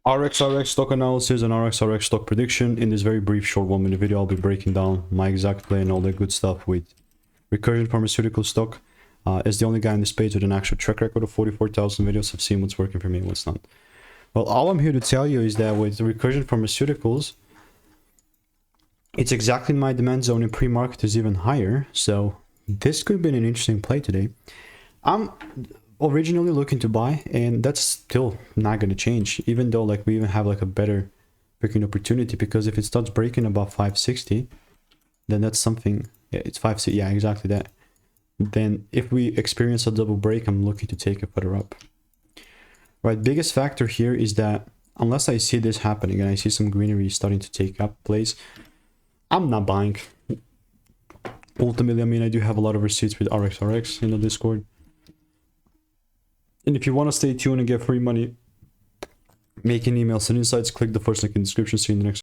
RXRX stock analysis and RXRX stock prediction. In this very brief short 1 minute video, I'll be breaking down my exact play and all that good stuff with Recursion Pharmaceuticals stock. As the only guy on this page with an actual track record of 44,000 videos, I've seen what's working for me and what's not. Well, all I'm here to tell you is that with Recursion Pharmaceuticals, it's exactly in my demand zone, and pre-market is even higher. So this could be an interesting play today. I'm originally looking to buy, and that's still not going to change, even though like we even have like a better freaking opportunity, because if it starts breaking above 560, then that's something. Yeah, it's 560. Yeah, exactly that. Then if we experience a double break, I'm looking to take it further up. Right, biggest factor here is that unless I see this happening and I see some greenery starting to take up place, I'm not buying. Ultimately, I mean, I do have a lot of receipts with RXRX in the Discord. And if you want to stay tuned and get free money, make an email, send insights, click the first link in the description. See you in the next